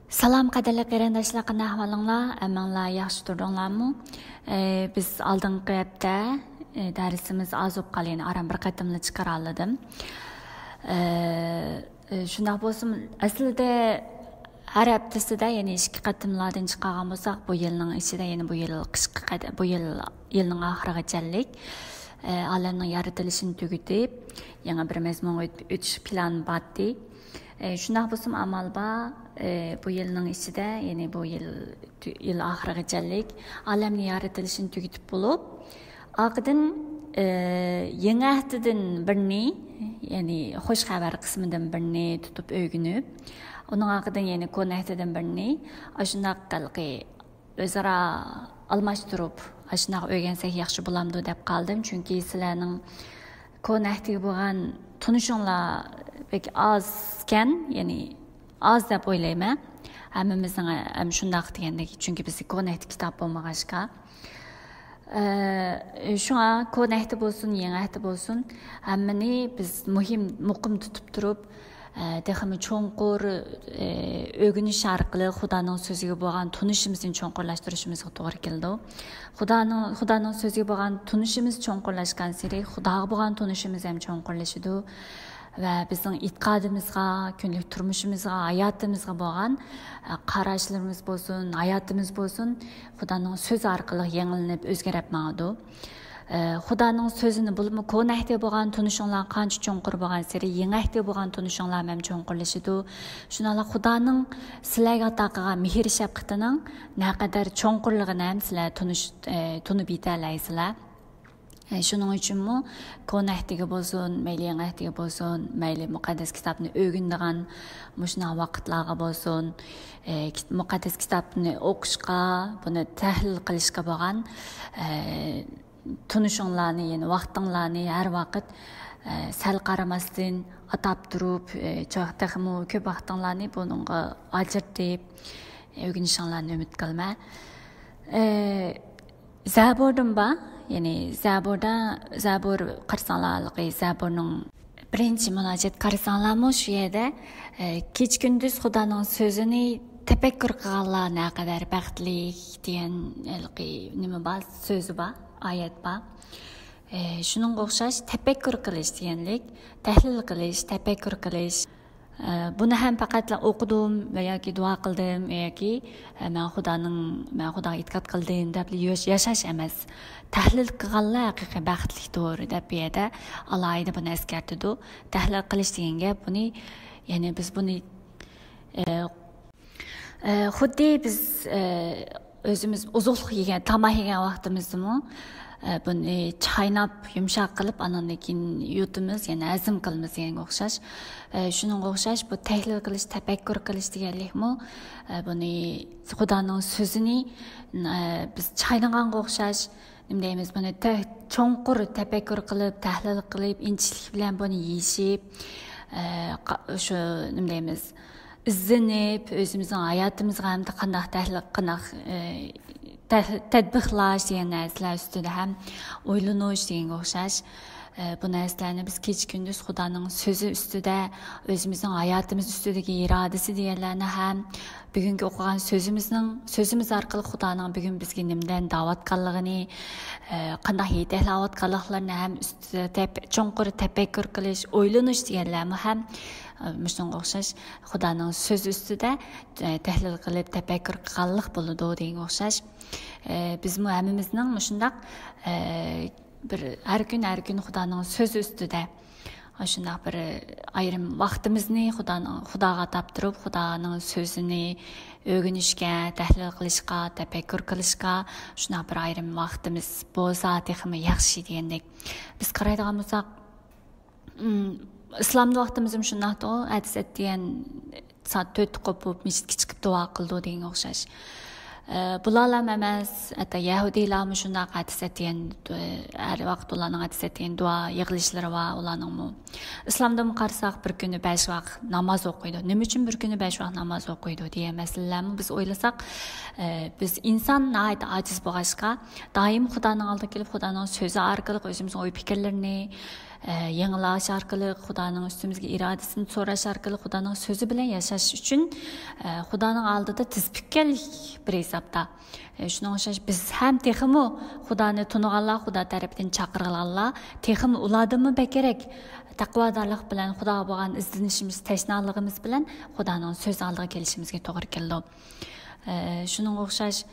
Salam qadarli qarindoshlar, qanday ahvolinglar? Amanglar yaxshi turdinglarmi? Biz oldingi hafta darsimiz azib qolgan, aram bir qatimli chiqara oldim. Shunday bo'lsin, aslida har haftasida, ya'ni 2 qatimlardan chiqargan bo'lsak, bu yilning ichida, ya'ni bu yil qishki bu yilning oxirigacha olamning yaratilishini tugatib, yana bir mazmun o'tish plan batdi. Shunday bo'lsin, amal bor. Bu yılның içinde, yani bu yıl ahırıgıcalik alemni yaratilishini tugatib bo'lib, aqdan yangi haftadan birini, yani xo'sh xabar qismidan birini tutib o'rganib, uning aqidan yani ko'na haftadan birini ashunaq qilqi o'zaro almashtirib, ashunaq o'rgansak yaxshi bo'lamdi deb qoldim, chunki sizlarning ko'na haftaga bo'lgan tunishinglar pek azkan, yani az deb o'ylayman. Hammamizning ham shunday degandek, chunki bizga ko'nakti kitob bo'lmag'achqa. Shunga ko'nakti bo'lsin, yangi bo'lsin, hammani biz muhim tutib turib, texmi cho'nqur o'rganish orqali Xudoning so'ziga bo'lgan tunishimizni cho'nqurlashtirishimizga to'g'ri keldi. Xudoning so'ziga bo'lgan tunishimiz cho'nqurlashgan sari Xudoga bo'lgan tunishimiz ham cho'nqurlashadi. Ve bizim itikadımızga, günlük turmuşumuzga, hayatımızga bo'lgan qarashlarımız bo'lsin, hayatımız bo'lsin, Xudoning so'zi orqali yangilanib o'zgarib ma'du. Xudoning so'zini bilib, ko'nakda bo'lgan tunishinglar qancha cho'nqur bo'lgan sari, yangakda bo'lgan tunishinglar ham cho'nqurlashadi. Shuningdek, Xudoning sizlarga ato qilgan mehr shafqatining naqadar cho'nqurligini ham sizlar tunib yetalaysizlar. Şunun için mi ko'naktiga bo'lsin, mayli yangiga bo'lsin, mayli muqaddas kitobni o'rganadigan mushna vaqtlarga bo'lsin, muqaddas kitobni o'qishga, buni tahlil qilishga bo'lgan tunishinglarni, ya'ni vaqtinglarni har vaqt sal qaramasdan atab turib, cho'xtaqmi ko'p vaqtinglarni buningga ajratib o'rganishinglarni umid qilma. Zabordan ba, yani Zabur qarsanlarlıqı, Zaburning birinchi munojat qarsanlarmi shu yerda kech kunduz Xudoning so'zini tafakkur qilganlar naqadar baxtli degan nima bor, so'zi bor, oyat bor. Shuningga o'xshash tafakkur qilish deganlik, tahlil qilish, tafakkur qilish. Buni ham faqat o'qidim yoki duo qildim yoki men Xudoga e'tiqod qildim deb yashash emas. Tahlil qilganlar haqiqiy baxtlidir deb bu yerda alohida buni eskartdi. Tahlil qilish deganga buni, ya'ni biz buni xuddi biz o'zimiz uzuq yegan, tamoq yegan vaqtimizdami buni chaynab yumshoq qilib andan keyin yutimiz, ya'ni azm qilamiz deganga o'xshash. Shuningga o'xshash bu tahlil qilish, tafakkur qilish deganlikmi, buni Xudoning so'zini biz chaynaganga o'xshash, nima deymiz, buni cho'nqur tafakkur qilib, tahlil qilib, inchlik bilan buni yeyishib, shu nima deymiz, izlanib, o'zimizning hayotimizga ham qanday tahlil tadbiqlash degan narsalar ustida ham o'ylanish deganga o'xshash. Bu narsalarni biz kech kunduz Xudoning so'zi ustida, o'zimizning hayotimiz ustidagi irodasi deganlarni ham bugungi o'qigan so'zimiz orqali Xudoning bugun bizga nimdan da'vatganligini, qanday yetaklayotganliklarini ham ustida cho'nqur tafakkur qilish, o'ylanish deganlarni ham shunga o'xshash Xudoning so'zi ustida tahlil qilib tafakkur qilganlik bo'ladi deganga o'xshash. Biz hammamizning shundoq bir har kun Xudoning so'zi ustida shundoq bir ayrim vaqtimizni Xudoga atab turib, Xudoning so'zini o'rganishga, tahlil qilishga, tafakkur qilishga shundoq bir ayrim vaqtimiz bo'lsa, texmi yaxshi degandek. Biz qaraydigan bo'lsak, İslamda vaqtimizim shundoqda, hadis etgan soat 4 qopib masjidga chiqib duo qildi degan o'xshash. Bularlar emas, hatta Yahudiylarmi shundoq hadis etgan, har vaqt ularning hadis etgan duo yig'ilishlari va ularning Islomda qarasak bir kuni 5 vaqt namoz o'qiydi. Nima uchun bir kuni 5 vaqt namoz o'qiydi degan masalalarni biz o'ylasak, biz inson nihoyat ojiz bo'lg'achqa, doim Xudoning oldiga kelib, Xudoning so'zi orqali o'zimizning o'y fikrlarini yangilash orqali Xudoning ustimizga irodasini so'rash orqali Xudoning so'zi bilan yashash uchun Xudoning oldida tiz bukkanlik bir hisobda. Shuning o'xshash biz ham texmi Xudoni tuniganlar, Xudo tarafidan chaqirilganlar, texmi ulardimi bekerak taqvodorlik bilan Xudoga bo'lgan izlanishimiz, tashnaligimiz bilan Xudoning so'z oldiga kelishimizga to'g'ri keldi. Shuning o'xshash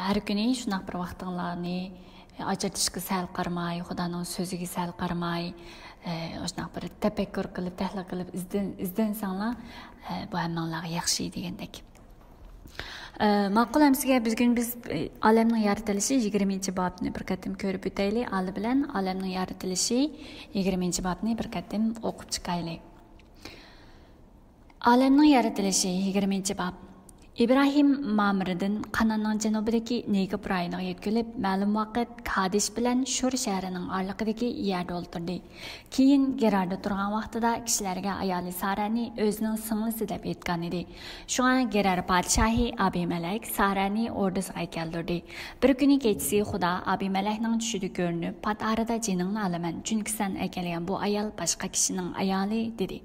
har kuni shunday bir vaqtinglarni ajratishga sal qarmay, Xudoning so'ziga sal qarmay, o'shunday bir tafakkur qilib, tahlil qilib izlansanglar, bu hammalarga yaxshi degandek. Ma'qul sizga bugun biz olamning yaratilishi 20-bobni bir qatim ko'rib o'taylik. Ali bilan olamning yaratilishi 20-bobni bir qatim o'qib chiqaylik. Olamning yaratilishi 20-bob. İbrahim Mamridan Qanonning janubidagi Negib rayoniga yetkilib, ma'lum vaqt Kadish bilan Shur shahrining orliqidagi yerda o'ltirdi. Keyin Gerarda turgan vaqtida kishilarga ayoli Sarani o'zining singlisi deb aytgan edi. Shunga Gerar podshohi Abimelek Sarani ordisiga keltirdi. Bir kuni kechasi Xudo Abimelekning tushida ko'rinib, pat arada jiningni olaman, chunki sen ekelgan bu ayol boshqa kishining ayoli dedi.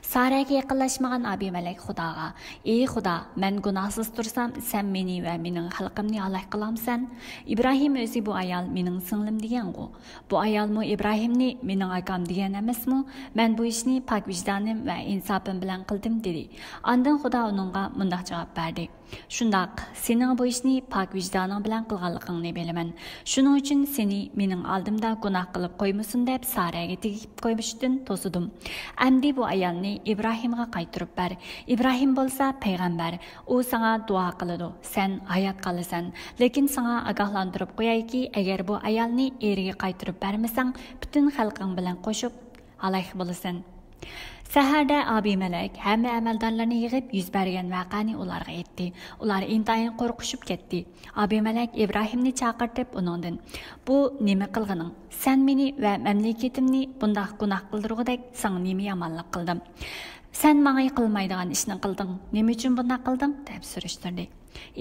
Saraga yaqinlashmagan Abimelek Xudoga: "Ey Xudo, men gunohsiz tursam, sen meni va mening xalqimni halok qilamsan? İbrahim o'zi bu ayol mening singlim degan-ku. Bu ayolmi İbrahimni mening akam degan emasmi? Men bu ishni pok vijdonim va insofim bilan qildim" dedi. Ondan Xudo uningga mundaq javob berdi: "Shundaq, sening bu ishni pok vijdoning bilan qilganligingni bilaman. Shuning uchun seni mening oldimda gunoh qilib qo'ymasin deb Saraga tegib qo'yishdan to'sidim. Endi bu ayolni İbrahimga qaytirib ber. İbrahim bo'lsa payg'ambar. U sana duo qiladi. Sen hayot qolasan. Lekin sana ogohlantirib qo'yayki, agar bu ayolni eriga qaytirib bermasang, butun xalqing bilan qo'shib halok bo'lasan." Saharda Abimelek hamma amaldorlarni yig'ib yuz bergan voqeani ularga aytdi. Ular intayin qo'rqishib ketdi. Abimelek İbrahimni chaqirtib uningdan: "Bu nima qilganing? Sen meni va mamlakatimni bundoq gunoh qildirgudek sana nima yomonlik qildim? Sen menga qilmaydigan ishni qilding. Nima uchun bunday qilding?" deb so'rashtirdi.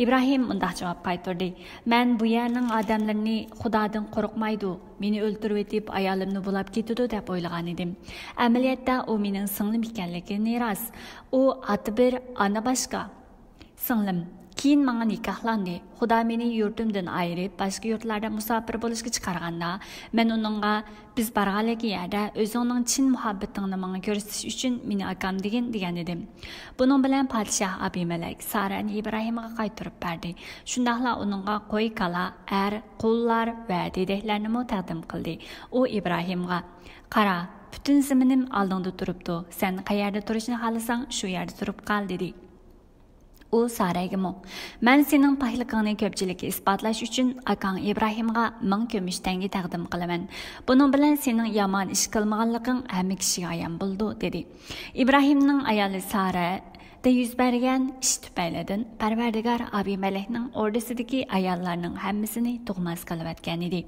İbrahim mundaq javob qaytardi: "Men bu yerning odamlarini Xudodan qo'rqmaydi, meni o'ltirib etib ayolimni bulab ketadi deb o'ylagan edim. Amaliyotda u mening singlim ekanligini rost. U oti bir, ona boshqa singlim. Keyin menga nikohlandi. Xudo meni yurtimdan ayirib, boshqa yurtlarda musofir bo'lishga chiqarganda, men uningga biz borganligi yerda o'zingning chin muhabbatingni menga ko'rsatish uchun meni akam degan edim." Buning bilan podshoh Abimelek Sarani İbrahimga qaytirib berdi. Shundaqla uningga qo'y, kala, qullar va dedeklarni taqdim qildi. U İbrahimga: "Qara, butun ziminim oldingda turibdi. Sen qayerda turishni xohlasang, shu yerda turib qol" dedi. U Sarayga: "Men sening pokligingni ko'pchilikka isbotlash uchun akang İbrahimga 1000 kumush tanga taqdim qilaman. Buning bilan sening yomon ish qilmaganliging hamma kishiga ayon bo'ldi" dedi. İbrahimning ayoli Sara da yuz bergan ish tufaylidan Parvardigor Abimelekning ordisidagi ayollarning hammasini tug'mas qilib atgan edi.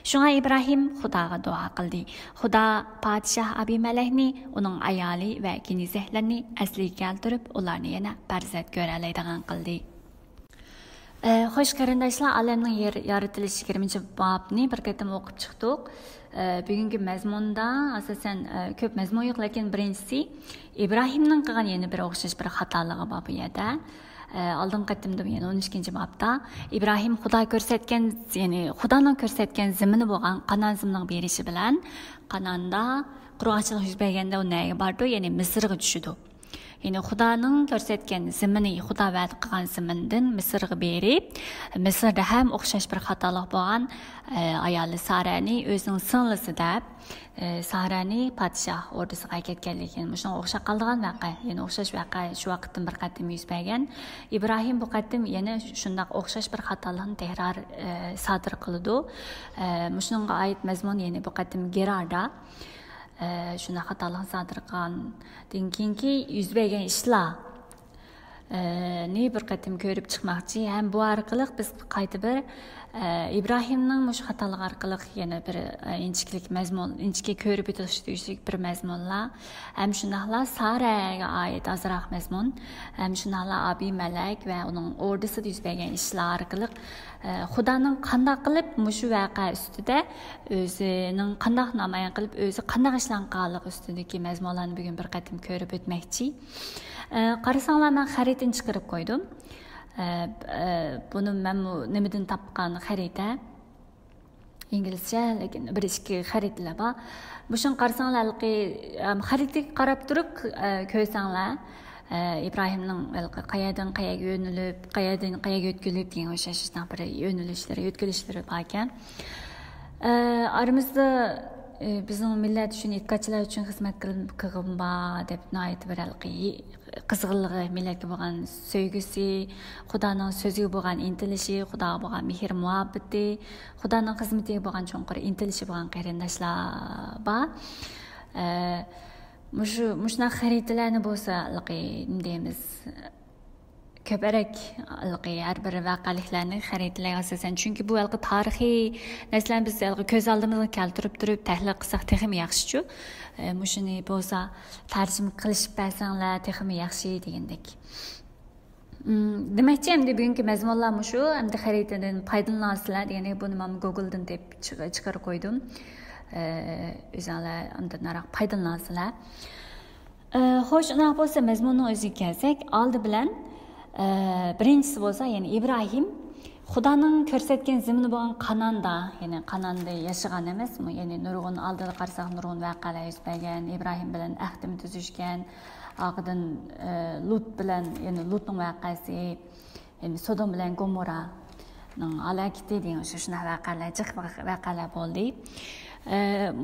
Shunga İbrahim Xudoga duo qildi. Xudo podshoh Abimelekni, uning ayoli va kenizahlarini asliga keltirib, ularni yana farzand ko'ra oladigan qildi. Xo'sh qarindoshlar, olamning yaratilishi 20-bobni bir qatim o'qib chiqdik. Bugungi mazmunda asosan ko'p mazmun yo'q, lekin birinchisi İbrahimning qilgan yana bir o'xshash bir xatoligi bor bu yerda. Oldin qatimda yana 13-bobda İbrahim Xudo ko'rsatgan, ya'ni Xudoning ko'rsatgan zimini bo'lgan Qanon zimining berishi bilan Qanonda qurg'oqchilik yuz berganda u nega bordi? Ya'ni Misrga tushdi. Yani Xudoning ko'rsatgan zimini, Xudo va'da qilgan zimindan Misrga berib, Misrda ham o'xshash bir xatolik bo'lgan ayoli Sarani o'zining singlisi deb Sarani podshoh ordisiga ketganligini, shunga o'xshab qolgan voqea, yana o'xshash voqea shu vaqtdan bir qatim yuz bergan. İbrahim bu qatim yana shunday o'xshash bir xatolikni takror sodir qildi. Shunga oid mazmun yana bu qatim Gerarda shuna xatolik sodir qilgandan keyingi yuz bergan ishlar ne bir qatim ko'rib chiqmoqchi. Ham bu orqali biz qayta bir İbrahimning mush xatolik orqali yana bir inchiklik mazmun, inchikka ko'rib o'tishlik bir mazmunlar. Ham shunaqla Saraga oid azroq mazmun, ham shunaqla Abimelek va uning ordisida yuz bergan ishlar orqali Xudoning qanday qilib mushu voqea ustida o'zining qanday namoyon qilib o'zi qanday ishlanganligi ustidagi mazmunlarni bugun bir qatim ko'rib o'tmoqchi. Qarasanglar men xaritani chiqarib qo'ydim. Bunu ben nimadan tapqan xarita İngilizce lekin bir ikki xaritalar bor. Bushun qarasanglar xaritaga qarab turib ko'rsanglar İbrahimning qayadan qayaga yo'nilib, qayadan qayaga o'tkilib degan o'sha bir yo'nalishlari, o'tkilishlari bor ekan. Aramizda bizning millat uchun, etkachlar uchun xizmat qilgan bor deb aytib beralqi. Qizg'inligi, millatga bo'lgan sevgisi, Xudoning so'ziga bo'lgan intilishi, Xudoga bo'lgan mehr muhabbati, Xudoning xizmatiga bo'lgan cho'nqir intilishi bo'lgan qarindoshlar bor. Mushuna xaritalarni bo'lsa, deymiz, ko'proq har bir voqeliklarni xaritalarga asosan, chunki bu tarixiy narsalarni biz ko'z oldimizga keltirib turib tahlil qilsak texmi yaxshi-chu. Mushuni bo'lsa tarjima qilishib bersanglar texmi yaxshi degandek. Demakchi, endi bugungi mazmunlar mushu, endi xaritadan foydalansizlar degandek, buni men Google'dan deb chiqarib qo'ydim. O'zinglar undan nariq foydalansizlar. Xo'sh, unaqa bo'lsa mazmunning o'ziga kelsak, oldi bilan birinchisi bo'lsa, ya'ni İbrahim Xudoning ko'rsatgan zimni bo'lgan Qanonda, ya'ni Qanonda yashagan emasmi? Ya'ni nurg'un oldida qarasak nurg'un voqealar yuz bergan, İbrahim bilan ahdini tuzishgan, oqidan Lut bilan, ya'ni Lutning voqeasi, ya'ni Sodom bilan Gomorraning alakiti degan shunaqa voqealar bo'ldi.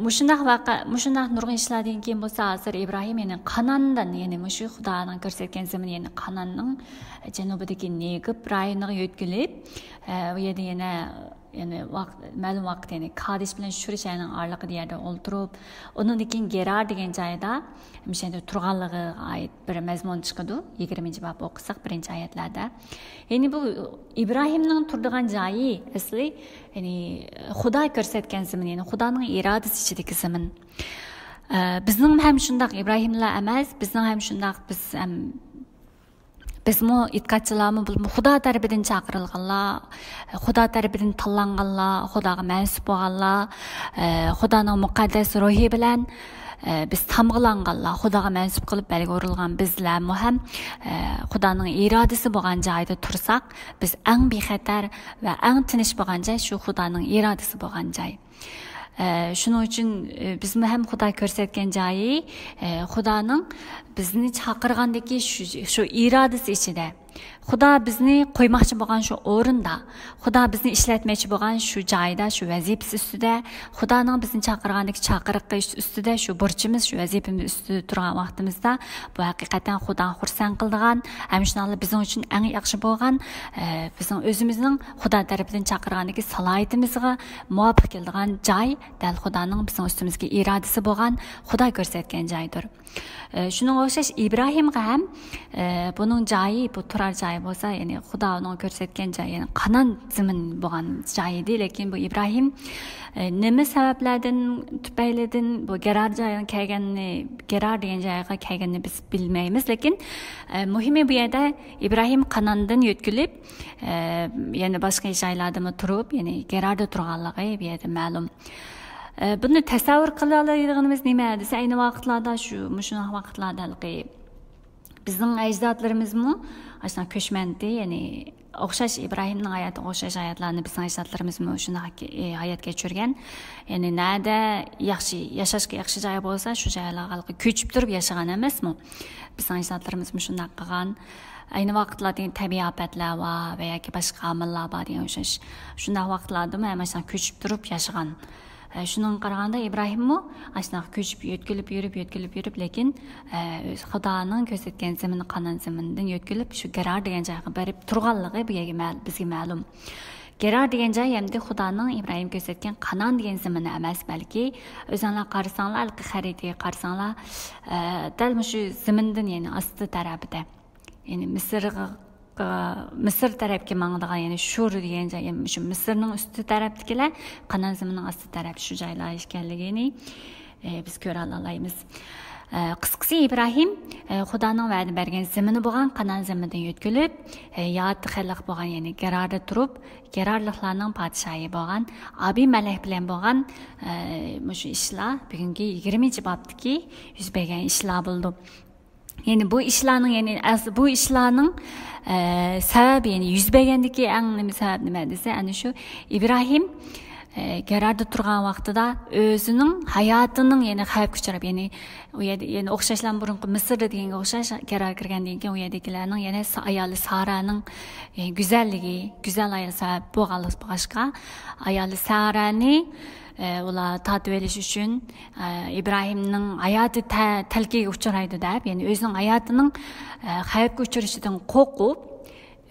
Mushundaq nurg'un ishlardan keyin bo'lsa, hozir İbrahim ya'ni Qanondan, ya'ni mushu Xudoning ko'rsatgan zimni, ya'ni Qanonning janubidagi Negib rayoniga yo'tkilib, u yerda yana ma'lum vaqt ya'ni Kadish bilan Shuri shahrining oraliqida yerda o'ltirib, undan keyin Gerar degan joyda mishanda turganligiga oid bir mazmun chiqadi. 20-bob o'qisak birinchi oyatlarda. Ya'ni bu İbrahimning turadigan joyi asli, ya'ni Xudo ko'rsatgan zimin, ya'ni Xudoning irodasi ichidagi zimin. Bizning ham shundaq İbrahimlar emas, bizning ham shundaq bizmi etkatchilarmi Xudo tarafidan chaqirilganlar, Xudo tarafidan tanlanganlar, Xudoga mansub bo'lganlar, Xudoning muqaddas ruhi bilan biz tamg'ilanganlar, Xudoga mansub qilib belgi urilgan bizlarmi ham Xudoning irodasi bo'lgan joyda tursak, biz eng bexatar va eng tinch bo'lgan joy shu Xudoning irodasi bo'lgan joy. Shuning uchun bizmi ham Xudo ko'rsatgan joyi Xudoning bizni chaqirgandagi shu irodasi ichida. Xudo bizni qo'ymoqchi bo'lgan shu o'rinda, Xudo bizni ishlatmoqchi bo'lgan shu joyda, shu vazifasi ustida, Xudoning bizni chaqirgandagi chaqiriqi ustida, shu burchimiz, shu vazifamiz ustida turgan vaqtimizda bu haqiqatan Xudoning xursand qildigan, ham shunday bizning uchun eng yaxshi bo'lgan, bizning o'zimizning Xudo tarafidan chaqirgandagi salohiyatimizga muvofiq keladigan joy, dal Xudoning bizning ustimizga irodasi bo'lgan, Xudo ko'rsatgan joydir. Shunga o'xshash İbrahimga ham buning joyi, bu turar joyi bo'lsa, ya'ni Xudo uning ko'rsatgan joyi, ya'ni Qanon zimin bo'lgan joy edi, lekin bu İbrahim nima sabablardan tufaylidan bu Gerar joyiga kelganini, Gerar degan joyga kelganini biz bilmaymiz, lekin muhimi bu yerda İbrahim Qanondan yo'tkilib, ya'ni boshqa joylarda turib, ya'ni Gerarda turganligi bu yerda ma'lum. Buni tasavvur qila oladiganimiz nima desa, ayni vaqtlarda shunday vaqtlarda bizning ajdodlarimizmi ashuna ko'chmandi, ya'ni o'xshash İbrahimning hayoti, o'xshash hayotlarni bizning ajdodlarimizmi shunday hayot kechirgan. Ya'ni nada yashashga yaxshi joy bo'lsa, shu joylarga ko'chib turib yashagan emasmi? Bizning ajdodlarimizmi shunday qilgan. Ayni vaqtlarda tabiiy ofatlar va yoki boshqa omillar bor degan o'xshash. Shunday vaqtlarda ham ashuna ko'chib turib yashagan. Shundan qaraganda İbrahimmi ashuna ko'chib yo'tkilib yurib, lekin Xudoning ko'rsatgan zimin, Qanon ziminidan yo'tkilib shu Gerar degan joyga borib turganligi bu yerga bizga ma'lum. Gerar degan joy hamda Xudoning İbrahim ko'rsatgan Qanon degan zimini emas, balki o'zinglar qarasanglar, xaritaga qarasanglar, dal shu zimindan, ya'ni osti tarafida, ya'ni Misrga Misr tarafga mangdigan, ya'ni Shur degan joy, shu Misrning usti tarafdagilar, Qanon zimining asti tarafda shu joylar ekanligini biz ko'ra olamiz. Qısqası İbrahim Xudoning va'da bergan zimini bo'lgan Qanon zimidan yo'tkilib, yoti xalq bo'lgan, ya'ni Gerarda turib, Gerarliklarning podshohi bo'lgan Abimelek bilan bo'lgan shu ishlar bugungi 20-bobdagi yuz bergan ishlar bo'ldi. Yani bu işlarning sababi, yani yüz bergandagi eng nima sabab nima desa, ana shu İbrahim Gerarda turgan vaqtida o'zining hayotining yani xavf kuchrab, yani o'xshashlar burunqi Misrda deganga o'xshash Gerar kirgandan keyin u yerdagilarning yana ayoli Saraning go'zal ayol sabab bo'lganligi boshqa ayoli Sarani ular tatib olish uchun İbrahimning hayoti talkiga uchraydi deb, yani o'zining hayotining xavfga uchrashidan qo'rqib,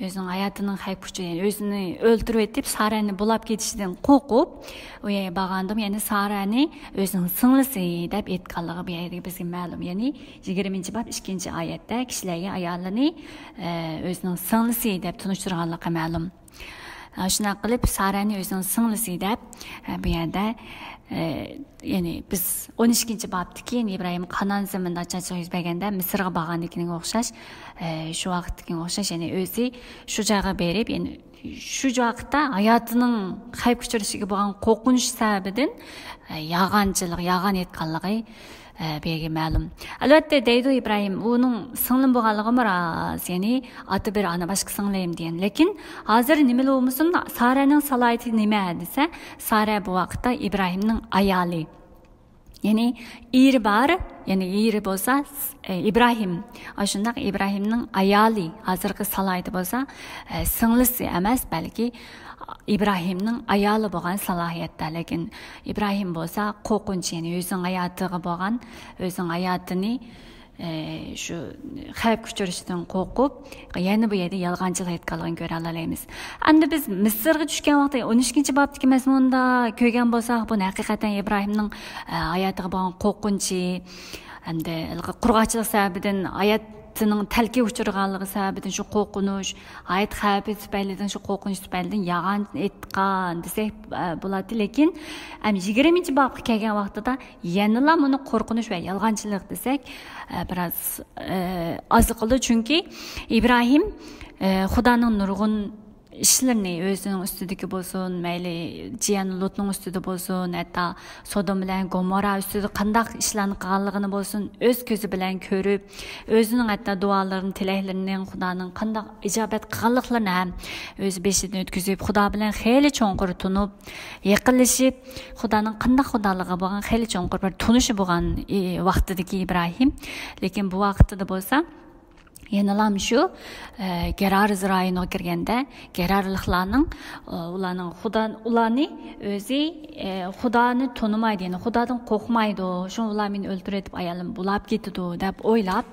o'zining hayotining xavfga uchraydi, o'zini o'ldirib etib Sarani bulab ketishidan qo'rqib, u yerga borgandim, yani Sarani o'zining singlisi deb aytganligi bu yerda bizga ma'lum. Yani 20-bob 2-oyatda kishilarga ayolini o'zining singlisi deb tunishtirganligi ma'lum. Shuna qilib Sarani o'zining singlisi deb bu yerda yani biz 12-bobdagi İbrahim Qanon ziminda chaqchaq yuz berganda Misrga borganligiga o'xshash, shu vaqtga o'xshash, yani o'zi shu joyga berib, yani shu vaqtda hayotining xavf kuchrishiga bo'lgan qo'rqinish sababidan yag'an etganligi belge ma'lum. Albatta deydi İbrahim, uning singlim bo'lganligi rost, ya'ni oti bir ana boshqa singlim degan. Lekin hozir nima bo'lmasin, Saraning salohiyati nima desa, Sara bu vaqtda İbrahimning ayoli. Yani iri bar, yani iri bo'lsa İbrahim, shundaq İbrahimning ayoli hozirgi salohiyati bo'lsa, singlisi emas, balki İbrahimning ayoli bo'lgan salohiyatda. Lekin İbrahim bo'lsa qo'rqinch, yani o'zining hayotiga bo'lgan, o'zining hayotini shu xavf kuchrishidan qo'rqib, yana bu yerda yolg'onchilik aytganligini ko'ra olamiz. Endi biz Misrga tushgan vaqtda 12-bobdagi mazmunda ko'rgan bo'lsak, bu haqiqatan İbrahimning hayotiga bo'lgan qo'rqinchi, endi qurg'oqchilik sababidan hayotning talkiga uchraganligi sababidan shu qo'rqinish, hayot xavfi tufaylidan shu qo'rqinish tufaylidan yag'on etgan desak bo'ladi. Lekin 20-bobga kelgan vaqtida yanada buni qo'rqinish va yolg'onchilik desak biroz oziqli, chunki İbrahim Xudoning nurg'un ishlarni o'zining ustidagi bo'lsin, mayli jiyan Lutning ustida bo'lsin, hatto Sodom bilan Gomorra ustida qandaq ishlarni qilganligini bo'lsin, o'z ko'zi bilan ko'rib, o'zining hatto duolarini, tilaklarini Xudoning qandaq ijobat qilganliklarini ham o'z beshidan o'tkazib, Xudo bilan xeyli cho'nqur tunib, yaqinlashib, Xudoning qandaq xudoligi bo'lgan xeyli cho'nqur bir tunishi bo'lgan vaqtidagi İbrahim. Lekin bu vaqtida bo'lsa yanalam shu Gerar rayoniga kirganda Gerarliklarning ularni o'zi Xudoni tonimaydi, yani Xudodan qo'rqmaydi, shu ular meni o'ldirib etib ayolim bulab ketdi deb o'ylab,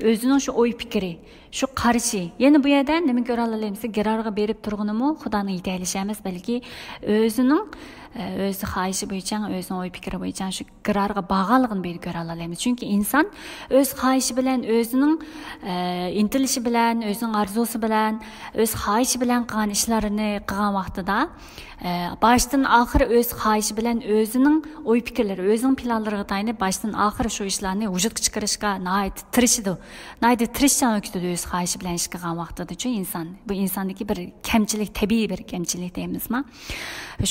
o'zining shu o'y fikri, shu qarashi, yana bu yerda nima ko'ra olamiz? Gerarga berib turganimi Xudoning yetaylishi emas, balki o'zining o'zi xohishi bo'yicha, o'zining o'y fikri bo'yicha shu Gerarga bog'liqligini berib ko'ra olamiz. Chunki inson o'z xohishi bilan, o'zining intilishi bilan, o'zining orzusi bilan, o'z xohishi bilan qilgan ishlarini qilgan vaqtida boshdan oxir o'z xohishi bilan o'zining o'y fikrlari, o'zining planlariga tayanib boshdan oxir shu ishlarni vujudga chiqarishga nihoyat tirishadi. Nihoyat tirishchan o'kitadi o'z xohishi bilan ish qilgan vaqtida-chi inson. Bu insondagi bir kamchilik, tabiiy bir kamchilik deymizmi?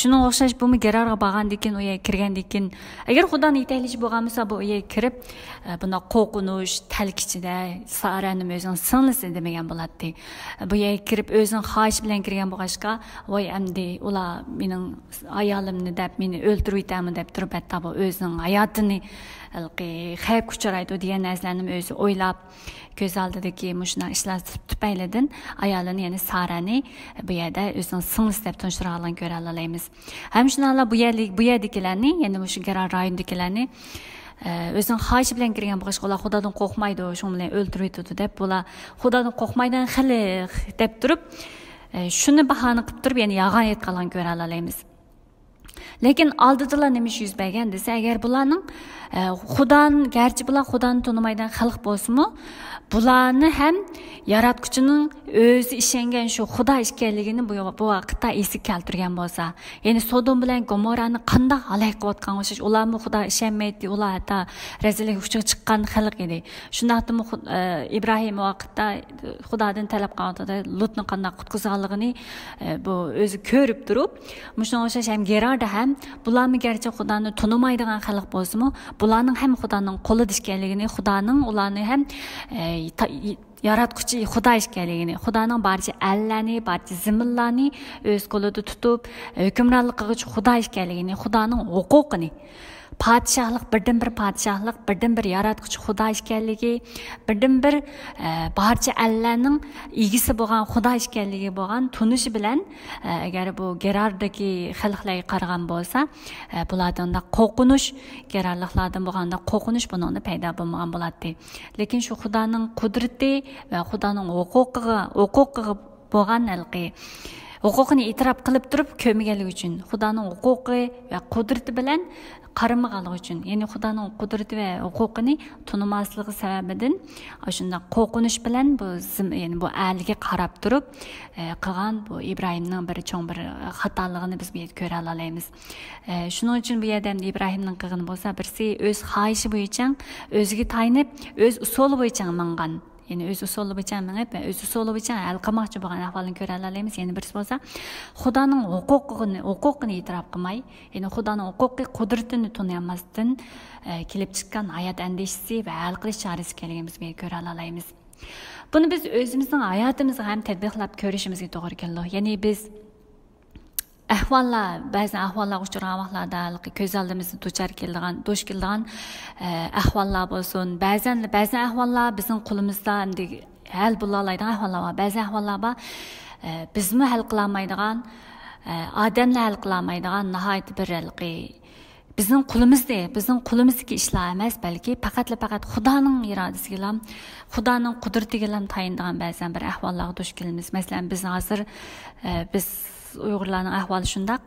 Shunga o'xshash bu Gerarga borgandan keyin, u yerga kirgandan keyin, agar Xudoning yetaklishi bo'lgan bo'lsa, bu yerga kirib, bunda qo'rqinish, talkichida Saraning o'zining singlisi demagan bo'ladi. Bu yerga kirib o'zining xohishi bilan kirgan bo'lg'achqa, voy endi ular mening ayolimni deb meni o'ldirib yetami deb turib, hatto bu o'zining hayotini xavf kuchraydi degan narsalarni o'zi o'ylab, ko'z oldidagi mushuna ishlar tufaylidan ayolini, ya'ni Sarani bu yerda o'zining singlisi deb tunishtirganligini ko'ra olamiz. Ham shunala bu yerdagilarni, ya'ni o'sha Gerar rayonidagilarni o'zining xohishi bilan kirgan bo'lg'achqa, ular Xudodan qo'rqmaydi, shu bilan o'ldirib yetadi deb, bular Xudodan qo'rqmaydigan xilq deb turib, shuni bahona qilib turib, ya'ni yag'on aytganligini ko'ra olamiz. Lekin aldıdılar nemiş yüz bergen dese, eğer bularning Xudan, gerçi bular Xudani tonimaydigan xalq bo'lsa-mu, bularni ham yaratquchining o'zi ishongan shu Xudo ekanligini bu vaqtda esi keltirgan bo'lsa, ya'ni Sodom bilan Gomorrani qanday halak qilayotgan o'xshash, ularmi Xudo ishonmaydi, ular hatto razillik uchiga chiqqan xalq edi. Shundaqmi Ibrohim vaqtda Xudodan talab qilganda Lutni qanday qutqizganligini bu o'zi ko'rib turib, shunga o'xshash ham Gerarda ham bularmi gerçi Xudoni tonimaydigan xalq bo'lsa-mu, bularning ham Xudoning qo'lida ekanligini, Xudoning ularni ham yaratquchi Xudo ekanligini, Xudoning barcha allarni, barcha ziminlarni o'z qo'lida tutib, hukmronlik qiluvchi Xudo ekanligini, Xudoning huquqini, padişahlık, birden bir padişahlık, birden bir yaratquchi Xudo ekanligi, birden bir barcha allarning egisi bo'lgan Xudo ekanligi bo'lgan tunishi bilan agar bu Gerardagi xalqlarga qaragan bo'lsa, bulardan qo'rqinish, Gerarliklardan bo'lganda qo'rqinish buningda paydo bo'lmagan bo'ladi. Lekin shu Xudoning qudrati va Xudoning huquqiga bo'lgan huquqini e'tirof qilib turib ko'mganligi uchun, Xudoning huquqi va qudrati bilan qaramag'anligi uchun, ya'ni Xudoning qudrati va huquqini tunimasligi sababidan shunda qo'rqinish bilan bu ya'ni bu aliga qarab turib qilgan bu Ibrohimning bir cho'ng bir xatoligini biz bu yerda ko'ra olamiz. Shuning uchun bu yerda Ibrohimning qilgani bo'lsa, birsi o'z xohishi bo'yicha o'ziga tayinib, o'z usuli bo'yicha mangan. Yani öz usulü biçen minib ve öz usulü biçen hal qilmoqchi bo'lgan ahvolni ko'ra olamiz. Yani birisi bo'lsa, Xudoning huquqini e'tirof qilmay, yani Xudoning huquqiy qudratini tunamasdan kelib chiqqan hayot andishisi va hal qilish chorasi ekanligimizni biz ko'ra olamiz. Buni biz o'zimizning hayotimizga ham tatbiqlab ko'rishimizga to'g'ri keladi. Ya'ni biz ahvollar, ba'zi ahvollar uchragan vaqtlarda ko'z oldimizda duch keladigan ahvollar bo'lsin. Ba'zi ahvollar bizning qo'limizda hal bo'la oladigan ahvollar bor. Ba'zi ahvollar bor, bizmi hal qila olmaydigan, odamlar hal qila olmaydigan nihoyat bir bizning qo'limizdagi ishlar emas, balki faqat Xudoning irodasiga, Xudoning qudratiga tayindigan ba'zan bir ahvollarga duch kelamiz. Masalan, biz hozir Uyg'urlarning ahvoli shundaq.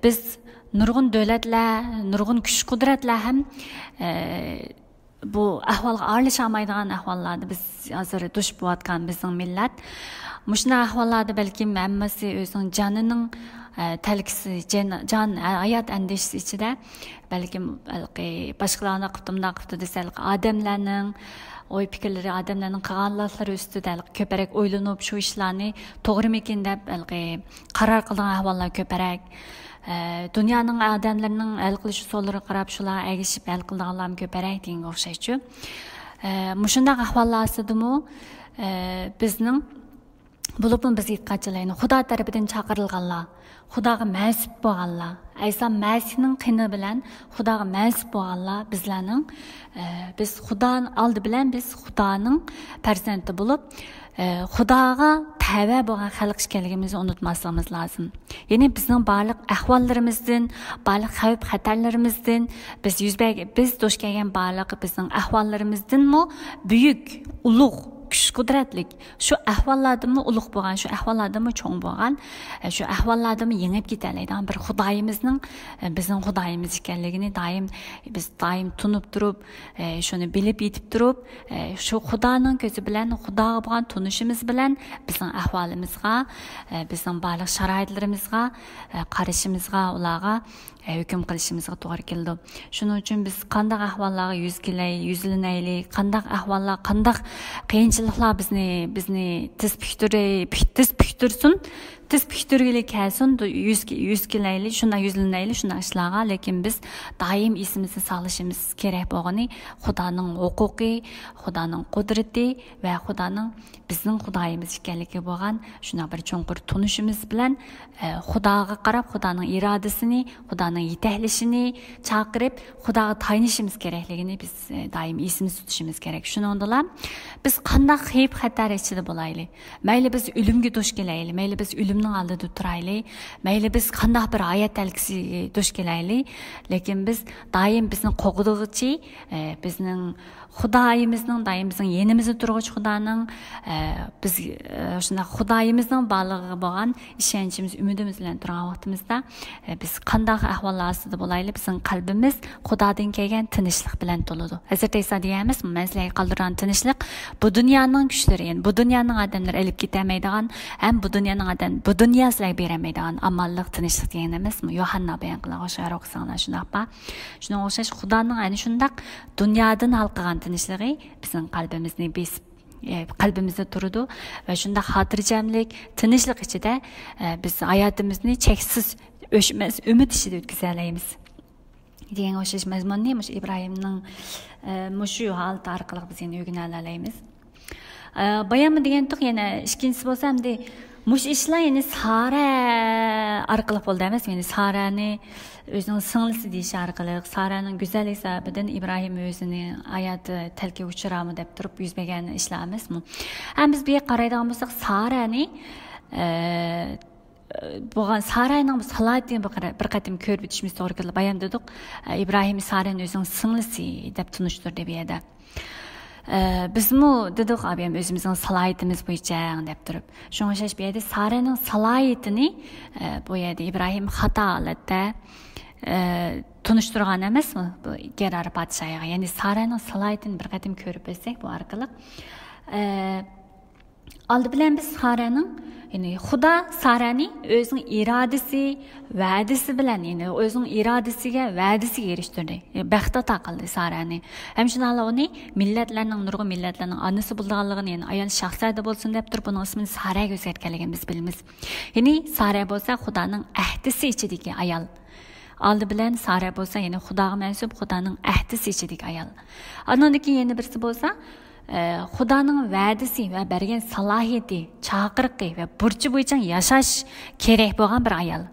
Biz nurg'un davlatlar, nurg'un kuch-qudratlar ham bu ahvolga aralasha olmaydigan ahvollarda biz hozir duch bo'layotgan bizning millat. Mushuna ahvollarda balki hammasi o'zining jonining talkisi, jon hayot andishisi ichida balki boshqalarni qilib desalik odamlarning oy fikirleri adamlarning qilganlari ustida ko'parak o'ylanib shu ishlarni to'g'rimikin deb qaror qilgan ahvollar ko'parak, dunyoning odamlarining hal qilish usullariga qarab shular agishib hal qilganlar ko'parak degan o'xshaychi. Mushundaq ahvollar ostidami bizning bo'lib biz yetqachilayni Xudo tarafidan chaqirilganlar, Xudoga mas'ul bo'lganlar, Aysa Masihning qini bilan Xudoga mas'ul bo'lganlar bizlarning biz Xudoning oldi bilan biz Xudoning farzandi bo'lib Xudoga tava bo'lgan xalq ekanligimizni unutmasligimiz lozim. Ya'ni bizning barliq ahvollarimizdan, barliq xavf xatarlarimizdan biz duch kelgan barliq bizning ahvollarimizdanmi buyuk, ulug' kuch qudratlik shu ahvollardami ulug' bo'lgan, shu ahvollardami cho'ng bo'lgan, shu ahvollardami yengib ketadigan bir Xudoyimizning bizning Xudoyimiz ekanligini biz doim tunib turib, shuni bilib yetib turib, shu Xudoning ko'zi bilan, Xudoga bo'lgan tunishimiz bilan bizning ahvolimizga, bizning barliq sharoitlarimizga, qarashimizga, ularga hukm qilishimizga to'g'ri keldi. Shuning uchun biz qanday ahvollarga yuzlanaylik, qanday ahvollar, qanday qiyinchiliklar bizni tiz piktirsin, tiz piktirgilik kelsin, yuz kelaylik, shuna yuzlanaylik, shuna ishlarga, lekin biz doim esimizni saqlashimiz kerak bo'lgani Xudoning huquqi, Xudoning qudrati va Xudoning bizning Xudoyimiz ekanligi bo'lgan shuna bir cho'nqur tunishimiz bilan Xudoga qarab, Xudoning irodasini, Xudoning yetaklashini chaqirib, Xudoga tayanishimiz kerakligini biz doim esimizda tutishimiz kerak. Shuningdek, biz qanday xavf xatar ichida bo'laylik, mayli biz o'limga duch kelaylik, mayli biz o'limni özümnün aldıda turaylı. Meyli biz qandaq bir ayet elkisi duş kelaylı. Lekin biz daim bizning qoğuduğuchi, bizning Xudayimizning daim bizning yenimizni turg'ich Xudoning biz shunda Xudayimizning borlig'iga bo'lgan ishonchimiz, umidimiz bilan turgan vaqtimizda biz qandaq ahvollar ostida bo'laylik, bizning qalbimiz Xudodan kelgan tinchlik bilan to'ladi. Hazrat Iso deyamiz, men sizlarga qoldirgan tinchlik bu dunyoning kuchlari, ya'ni bu dunyoning odamlari olib ketamaydigan, ham bu dunyoning bu dunyo sizlarga beramaydigan amallik tinchlik degan emasmi? Yohanna bayon qilgan o'sha o'qisanglar shundaqmi? Shunga o'xshash Xudoning ana shundaq dunyodan halqagan tinchliği bizim qalbimizni besib, qalbimizda turadi va shunda xotirjamlik, tinchlik ichida biz hayotimizni cheksiz o'chmas umid ichida o'tkaza olamiz. degan o'xshash mazmunni Ibrohimning mushu holat orqali biz yana o'rgana olamiz. Bayami degandiq yana ikkinchisi bo'lsa hamda mush ishlar yani Sara orqali bo'ldi emas, yani Sarani o'zining singlisi deyish orqali, Saraning go'zallik sababidan Ibrohim o'zini hayoti talka uchirami deb turib yuz bergan ishlar emasmi? Ham biz bu yerga qaraydigan bo'lsak, Sarani bo'lgan Sarayning salohiyatini bir qatim ko'rib o'tishimiz to'g'ri keladi. Bayon dedik, Ibrohim Sarani o'zining singlisi deb tunishtirdi bu yerda. Bizmi dedik abim özümüzün salayetimiz bo'yicha deb turib. Shunga o'xshash bu yerda Saraning salohiyatini bu yerda Ibrohim xato holatda tunishtirgan emasmi? Bu Gerar podshohga. Ya'ni Saraning salohiyatini bir qatim ko'rib bilsak bu orqali oldi bilan biz Saraning yani Xudo Sarani o'zining irodasi, va'dasi bilan, yani o'zining irodasiga, va'dasiga erishtirdi. Baxt ato qildi Sarani. Ham shunday uni millatlarning nurg'un millatlarning onasi bo'lganligini, yani ayol shaxsiyatda bo'lsin deb turib uning ismini Saraga o'zgartganligini biz bilamiz. Ya'ni Sara bo'lsa Xudoning ahdisi ichidagi ayol. Oldi bilan Sara bo'lsa, yani Xudoga mansub, Xudoning ahdisi ichidagi ayol. Undan keyin yana birisi bo'lsa Xudoning va'dasi va bergan salohiyati, chaqiriqi va burchi bo'yicha yashash kerak bo'lgan bir ayol.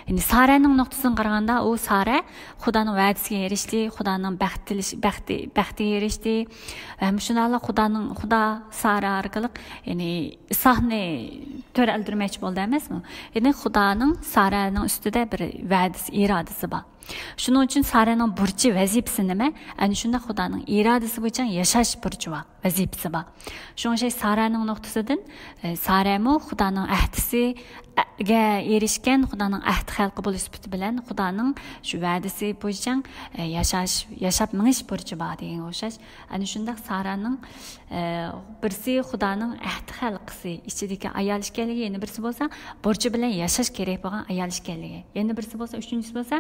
Endi Saraning nuqtasidan qaraganda, u Sara Xudoning va'dasiga erishdi, Xudoning baxtiga erishdi. Va shunday Xudo Sara orqali, ya'ni Isohni to'raldirmoqchi bo'ldi emasmi? Ya'ni Xudoning Saraning ustida bir va'dasi, irodasi bor. Shuning uchun Saraning burchi, vazifasi nima? Ana shunda Xudoning irodasi bo'yicha yashash burchi va vazifasi bor. Shunga Saraning nuqtasidan Saramo Xudoning ahdisiga erishgan, Xudoning ahdi xalqi bo'lish sifati bilan Xudoning shu va'dasi bo'yicha yashab minish burchi bor degan o'xshash. Ana shunda Saraning birisi Xudoning ahdi xalqisi ichidagi ayol ekanligi, yana birisi bo'lsa burchi bilan yashash kerak bo'lgan ayol ekanligi. Yana birisi bo'lsa, uchinchisi bo'lsa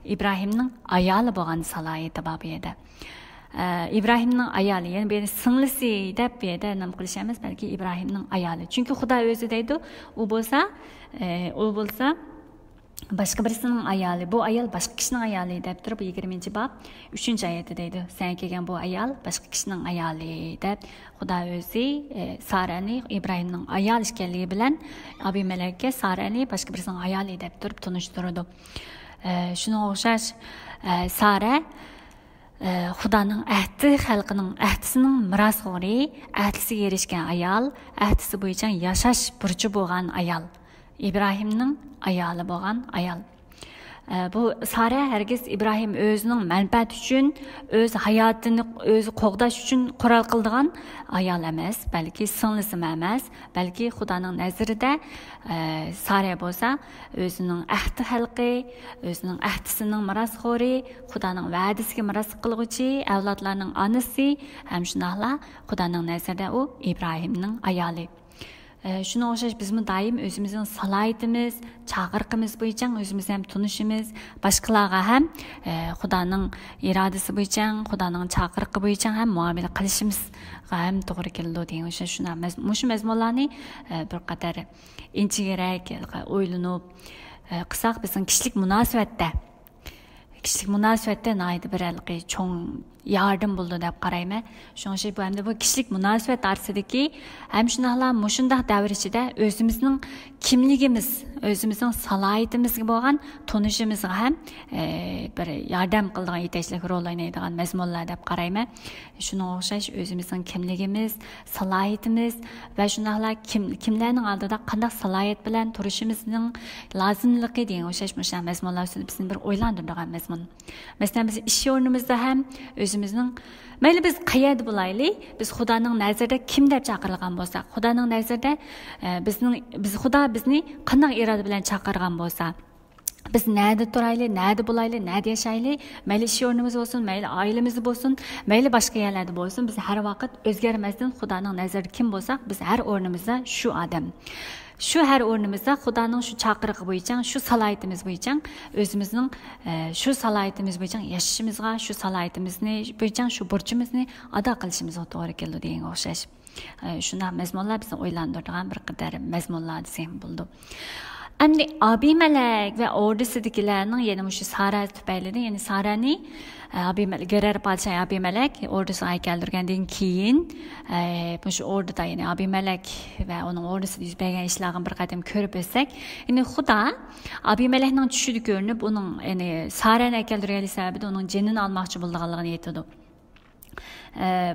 İbrahimning ayoli bo'lgan salohiyati bor bu yerda. İbrahimning ayoli, ya'ni bu singlisi deb bu yerda nom qilishamiz, balki İbrahimning ayoli. Chunki Xudo o'zi deydi, u bo'lsa boshqa birisining ayoli, bu ayol boshqa kishining ayoli deb turib 20-bob 3-oyatda deydi. Sen kelgan bu ayol boshqa kishining ayoli deb Xudo o'zi Sarani İbrahimning ayoli ekanligi bilan Abimelekka Sarani boshqa birisining ayoli deb turib tunishtirdi. Shuna o'xshash Sara Xudoning ahdi, xalqining ahdisining mirosxo'ri, ahdisiga erishgan ayol, ahdisi bo'yicha yashash burchi bo'lgan ayol. İbrahimning ayoli bo'lgan ayol. Bu Sara herkes İbrahim özünün menfaat üçün, öz hayatını özü qoğdaş üçün qural qıldıgan ayol emas, balki singlisi emas, balki Xudoning nazarida Sara bo'lsa o'zining ahdi xalqi, o'zining ahdisining mirosxo'ri, Xudoning va'dasiga miros qilguvchi avlodlarning onasi, ham shunaqla Xudoning nazarida u İbrahimning ayoli. Shuna o'xshash bizmi doim o'zimizning salohiyatimiz, chaqiriqimiz bo'yicha o'zimiz ham tunishimiz, boshqalarga ham Xudoning irodasi bo'yicha, Xudoning chaqiriqi bo'yicha ham muomala qilishimizga ham to'g'ri keladi degan o'sha shuna mushu mazmunlarni bir qadar inchigarak o'ylanib qilsak bizning kishilik munosabatda naydi bir cho'ng yardım buldu deb qarayman. Şoň şey bu hem de bu kişilik münasibet arasındaki hem şundaqla mushundaq davr ichida özümüzning kimligimiz, özümüzning salohiyatimizga bo'lgan tunishimizga ham bir yordam qiladigan yetakchilik rol o'ynaydigan mazmunlar deb qarayman. Shunga o'xshash özümüzning kimligimiz, salohiyatimiz va shundaqla kimlarning oldida qanday salohiyat bilan turishimizning lozimligi degan o'xshash mazmunlar ustida bizni bir o'ylantiradigan mazmun. Masalan, biz ish o'rnimizda ham özümüzning mayli biz qayerda bo'laylik, biz Xudoning nazarida kim deb chaqirilgan bo'lsak, Xudoning nazarida biz Xudo bizni qanday iroda bilan chaqirgan bo'lsa, biz nerede turaylik, nerede bulaylik, nerede yaşaylik, mayli ish o'rnimiz bo'lsin, mayli oilamiz bo'lsin, mayli boshqa yerlarda bo'lsin, biz har vaqt o'zgarmasdan Xudoning nazarida kim bo'lsak, biz har o'rnimizda shu odam. Şu her o'rnimizda Xudoning shu chaqirig'i bo'yicha, shu salohiyatimiz bo'yicha, o'zimizning shu salohiyatimiz bo'yicha yashashimizga, shu salohiyatimizni bo'yicha shu burchimizni ado qilishimizga to'g'ri keldi deganga o'xshash. Shunday mazmunlar bizni o'ylantiradigan bir qadar mazmunlar desam bo'ldi. Endi Abimelek ve ordusidagilarning yana shu Sara tufaylidan, ya'ni Sarani Gerar podshoh Abimelek ordusini keltirgandan keyin shu orduda ya'ni Abimelek va uning ordusida yuz bergan ishlarni bir qadam ko'rib o'tsak, ya'ni Xudo Abimelekning tushida ko'rinib, uning ya'ni Sarani keltirganligi sababida uning jinini olmoqchi bo'lganligini aytadi.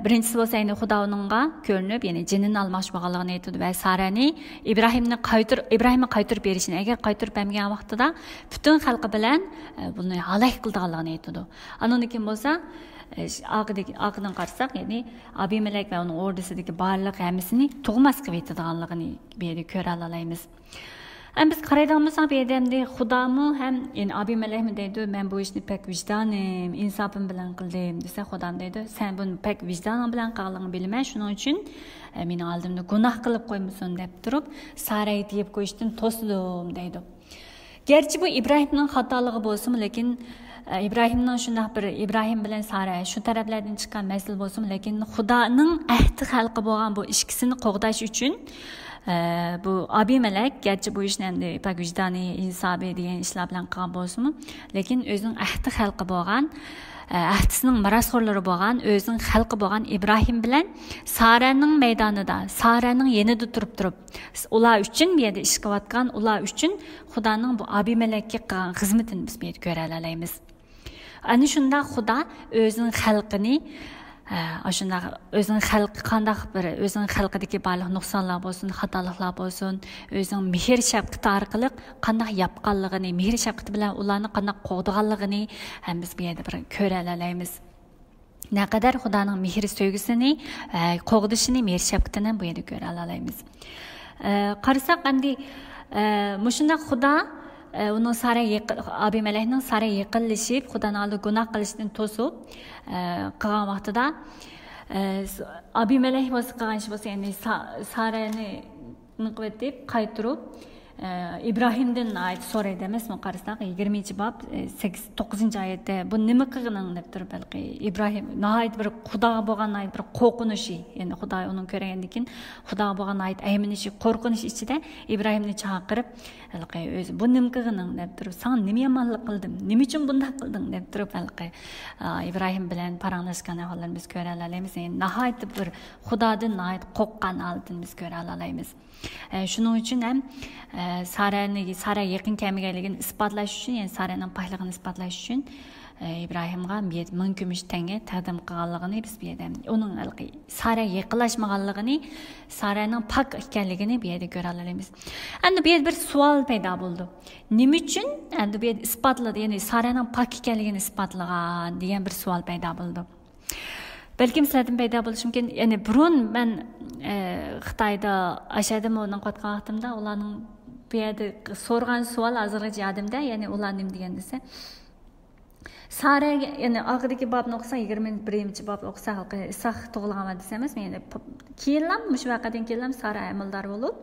Birinchisi bo'lsa endi Xudo uningga ko'rinib, ya'ni jinini olmoqchi bo'lganligini aytdi va Sarani Ibrohimni qaytirib berishini, agar qaytirib bermagan vaqtida butun xalqi bilan buni halok qilganligini aytdi. Andan keyin bo'lsa oqidan qarasak, ya'ni Abimelek va uning ordusidagi barliq hammasini tug'mas qilib yetadiganligini bu yerda ko'ra olamiz. Biz qaraydiğimizda bir adamda Xudomu hem yani Abimelek mi deydi, ben bu işni pek vicdanım, insafım bilan qildim desa, Xudom deydi, sen bunu pek vicdanım bilan qilganligini bilman, shuning uchun meni oldimda gunoh qilib qo'ymasin deb turib, Sarayni deb qo'yishdan to'sdim deydi. Gerçi bu İbrahimning xatoligi bo'lsin, lekin İbrahimning shunday bir İbrahim bilan Sara shu taraflardan chiqqan masal bo'lsin, lekin Xudoning ahdi xalqi bo'lgan bu ikkisini qo'g'dash uchun bu Abimelek gerçi bu ishni endi pek vicdoniy, insobiy degan ishlar bilan qilgan bo'lsin, lekin o'zining ahdi xalqi bo'lgan, ahdisining merosxo'rlari bo'lgan, o'zining xalqi bo'lgan İbrahim bilan Saraning maydonida, Saraning yanida turib, ular uchun bu yerda ish qilayotgan, ular uchun Xudoning bu Abimelekka qilgan xizmatini biz bu yerda ko'ra olamiz. Ana shunda Xudo o'zining xalqini aşında özün xalqi qandaq bir özün xalqidagi barliq nuqsonlar bo'lsin, xatoliklar bo'lsin, özün mehr shafqati orqali qandaq yapqanligini, mehr shafqati bilan ularni qandaq qo'g'diganligini ham biz bu yerda bir ko'ra olamiz. Naqadar Xudoning mehr sevgisini, qo'g'dishini, mehr shafqatini bu yerda ko'ra olamiz. Qarasak endi mushunda Xudo onun Abimelekning Sara yiqilishib, Xudoning oldida gunoh qilishdan to'sib qilgan vaqtida Abimelek bo'lsa qilgan ish bo'lsa, ya'ni Sarani niqib deb qaytirib İbrahim'den ait so'raydi emasmi? Qarasak 20-bob 9-oyatda bu nima qilganing deb turib, balki Ibrohim nihoyat bir Xudoga bo'lgan bir qo'rqinishi, ya'ni Xudo uning ko'rgandan keyin Xudoga bo'lgan aymanishi, qo'rqinish ichida İbrahimni chaqirib, balki o'zi bu nima qilganing deb turib, "Sen nima yomonlik qilding? Nima uchun bunday qilding?" deb turib, balki İbrahim bilan paranglashgan hollarni biz ko'ra olamiz. Yani nihoyat bir Xudodan nihoyat qo'rqqan holatni biz ko'ra olamiz. Shuning uchun ham Sara yaqin kelmaganligini isbotlash uchun, ya'ni Saraning payligini isbotlash uchun İbrahimga 1000 kumush tanga taqdim qilganligini biz bu yerda, uning Sara yaqinlashmaganligini, Saraning pok ekanligini bu yerda ko'ra olamiz. Endi bu yerda bir savol paydo bo'ldi. Nima uchun endi bu yerda isbotladi, ya'ni Saraning pok ekanligini isbotlagan degan bir savol paydo bo'ldi. Belki sizlardan paydo bo'lishi mumkin. Ya'ni burun men Xitoyda ashadimi o'rnan qotgan vaqtimda ularning bu yerda so'rgan savol hozirgacha yodimda, ya'ni ular nima degan desa, Sara ya'ni oxirgi bobni o'qisa 21-bob o'qisa Isoq tug'ilgan desamiz, ya'ni keyinlam shu vaqtdan keyin Sara amaldor bo'lib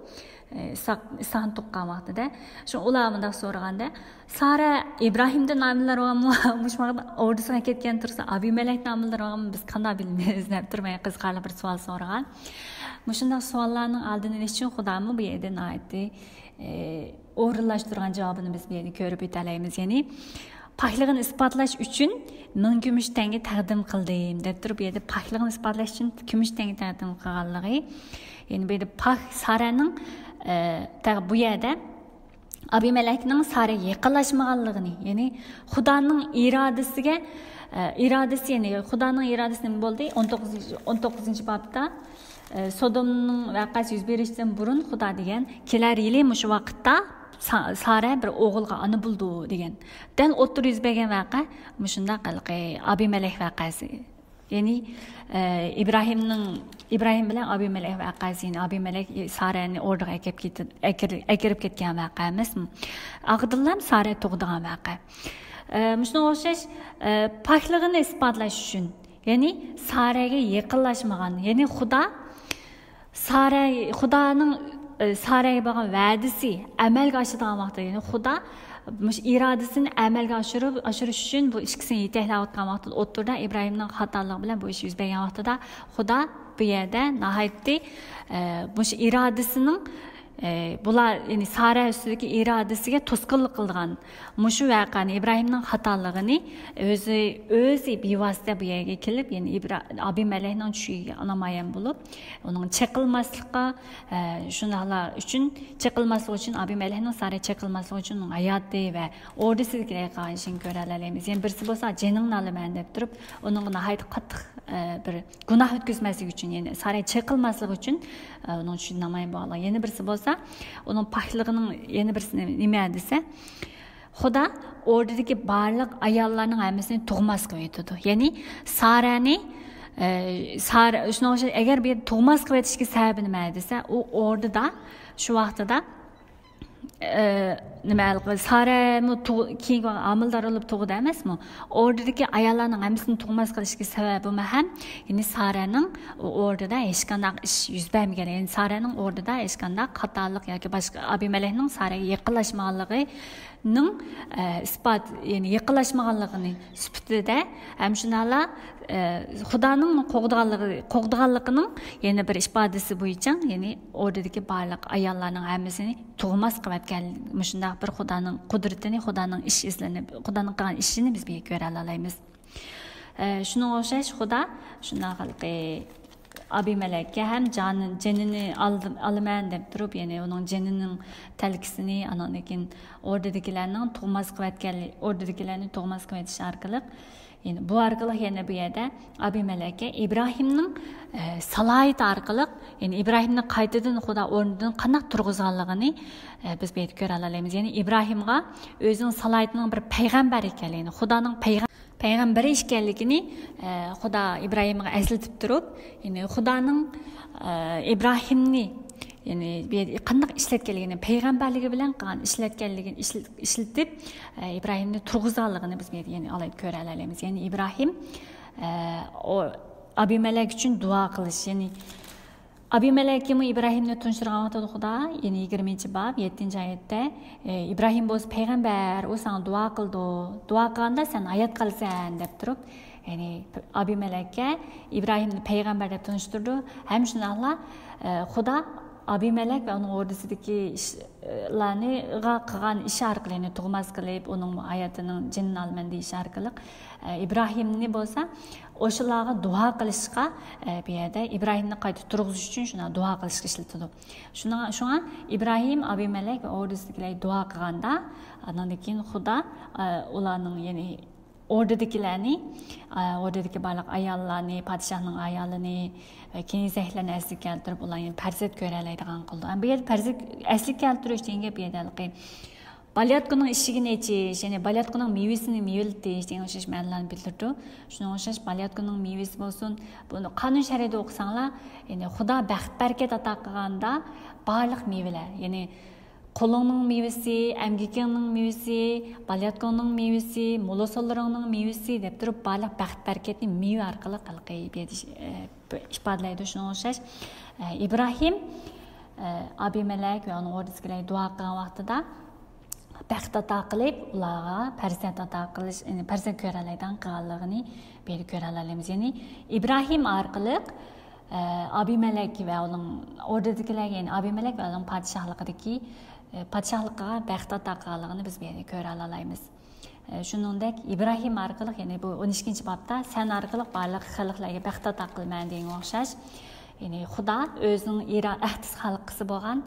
Isoqni tuqqan vaqtida shu ular bunday so'raganda, Sara İbrahimdan nomlar olganmi, mushmaqda ordusga ketgan tursa Abimelek nomlar olganmi, biz qanday bilmaymiz deb turmay qiziqarli bir savol so'ragan. Mushunday savollarning oldini olish uchun Xudomi bu yerda o'rinlashtirgan javobini biz bu yerda ko'rib o'talaymiz. Ya'ni Pakligini isbotlash uchun 1000 kumush tanga taqdim qildim deb turib, bu yerda pakligini isbotlash uchun kumush tanga taqdim qilganligi, ya'ni bu yerda pak Saraning bu yerda Abimelekning Saraga yaqinlashmaganligini, ya'ni Xudoning irodasiga irodasi, ya'ni Xudoning irodasi nima bo'ldi? 19-bobda Sodomning voqeasi yuz berishdan burun Xudo degan, kelar yili mush vaqtda Sara bir o'g'ilga ona bo'ldi degan. Dan o'ttir yuz bergan voqea mushunda qilqi Abimelek voqeasi. Ya'ni İbrahim bilan Abimelek voqeasi, Abimelek Sarani o'rniga akirib ketgan voqea emas. Aqdillam Sara tug'digan voqea. Shunga o'xshash pokligini isbotlash uchun, ya'ni Saraga yaqinlashmagan, ya'ni Xudoning Saraga bo'lgan va'dasi amalga oshadigan vaqtda, ya'ni Xudo irodasini amalga oshirish uchun bu ikkisini yetaklayotgan vaqtda o'ttirda İbrahimning xatoligi bilan bu ish yuz bergan vaqtida Xudo bu yerda nihoyatda bu irodasining bular, ya'ni Sara ustidagi irodasiga to'sqinlik qilgan mushu voqeani, İbrahimning xatoligini o'zi bevosita bu yerga kelib, ya'ni Abimelekning tushiga namoyon bo'lib, uning chaqilmaslikqa shunaqlar uchun Abimelekning Sara chaqilmasligi uchun uning hayoti va o'rdasidagilarga qarashini ko'ra olamiz. Ya'ni birisi bo'lsa jiningni olaman deb turib, uning nihoyat qattiq bir gunoh o'tkazmaslik uchun, ya'ni Sara chaqilmasligi uchun uning tushiga namoyon bo'lgan. Yana birisi bo'lsa onun pakligining yana birisini nima desa, Xudo o'rdadagi barliq ayollarning hammasini tug'mas qilib aytadi. Ya'ni Sarani shunga o'xshash, agar bu tug'mas qilib aytishga sababi nima desa, u o'rdada shu vaqtida nima Sara keyin amildor bo'lib tug'di emasmi? O'rdadagi ayollarning hammasini tug'mas qilishga sababi ham, ya'ni Saraning o'rdada hech qanday ish yuz bermagan, ya'ni Saraning o'rdada hech qanday xatolik yoki boshqa Abimelekning Saraga yaqinlashmaganligining isbot, ya'ni yaqinlashmaganligini sifatida ham shunala Xudoning qo'g'diganligining yana bir ifodasi bo'yicha, ya'ni o'rdadagi barliq ayollarning hammasini tug'mas qilib atgan shunday bir Xudoning qudratini, Xudoning ish izlanib, Xudoning qilgan ishini biz bir ko'ra olamiz. Shunga o'xshash Xudo shunaqalqi Abimelekka ham jonini olaman deb turib, ya'ni uning jonining talkisini anakin o'rdadagilarning tug'mas qilib etish orqali, ya'ni bu orqali yana bu yerda Abimelekka İbrahimning salohiyati orqali, ya'ni İbrahimni qaytadan Xudo o'rnidan qanday turg'izganligini biz bu yerda ko'ra olamiz. Ya'ni İbrahimga o'zining salohiyatining bir payg'ambar ekanligini, Xudoning payg'ambari ekanligini Xudo İbrahimga eslatib turib, ya'ni Xudoning İbrahimni, ya'ni qanday ishlatganligini, payg'ambarligi bilan qilgan ishlatganligini ishlatib İbrahimni turg'izganligini biz ya'ni olib ko'ra olamiz. Ya'ni İbrahim Abimelek uchun duo qilish, ya'ni Abimelekmi İbrahimni tunishtirgan vaqtda Xudo, ya'ni 20-bob 7-oyatda İbrahim bo'lsa payg'ambar, u senga duo qildi. Duo qilganda sen hayot qilsan deb turib, ya'ni Abimelekka İbrahimni payg'ambar deb tunishtirdi. Ham shunaqla Xudo Abimelek ve onun ordusidagi ishlarni qilgan ish orqali, ya'ni tug'mas qilib, uning hayotini jinni olman deyish orqali İbrahimni bo'lsa o'shalarga duo qilishga, bu yerda İbrahimni qayta turg'izish uchun shuna duo qilishga ishlatadi. Shunga İbrahim, Abimelek ve ordusidagilar duo qilganda, undan keyin Xudo ularning, ya'ni o'rdadagi barliq ayollarni, podshohning ayolini va kenizaklarni asliga keltirib, ularni farzand ko'ra oladigan qildi. Bu yerda farzand asliga keltirish degan bu yerda balyotqining ishigini echish, ya'ni balyotqining mevasini mevalatish degan o'xshash ma'nolarni bildirdi. Shunga o'xshash balyotqining mevasi bo'lsin, buni qonun shariatida o'qisanglar, ya'ni Xudo baxt barkat ato qilganda barliq mevalar, ya'ni qo'lingning mevasi, amgikingning mevasi, balyotqining mevasi, molosollaringning mevasi deb turib barliq baxt barkatni meva orqali qilib ifodalaydi. Shunga o'xshash İbrahim Abimelek va uning o'rdasiga duo qilgan vaqtida baxt ato qilib, ularga farzand ato qilish, ya'ni farzand ko'ra oladigan qilganligini berib ko'ra olamiz. Ya'ni İbrahim orqali Abimelek va uning o'rdasidagilarga, ya'ni Abimelek va uning podshohligidagi podshohlikqa baxt ato qilganligini biz bu yerda ko'ra olamiz. shuningdek İbrahim orqali, ya'ni bu 12-chi bobda sen orqali barliq xalqlarga baxt ato qilman degan o'xshash. Ya'ni Xudo o'zining ahdis xalqisi bo'lgan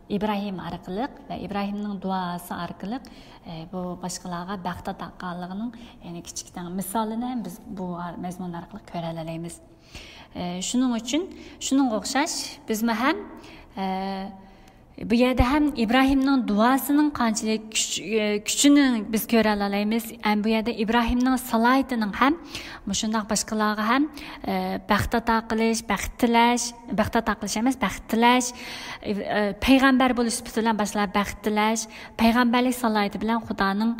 İbrahim orqali va İbrahimning duosi orqali bu boshqalarga baxt ato qilganligining ya'ni kichikdan misolini biz bu mazmun orqali ko'ra olamiz. Shuning uchun shuningga o'xshash bizmi ham bu yerda ham İbrahimning duosining qanchalik kuchini biz ko'ra olamiz. Bu yerda İbrahimning salohiyatining ham shundoq boshqalarga ham baxt ato qilish, baxt tilash emas, baxt tilash, payg'ambar bo'lish bilan boshqalar baxt tilash, payg'ambarlik salohiyati bilan Xudoning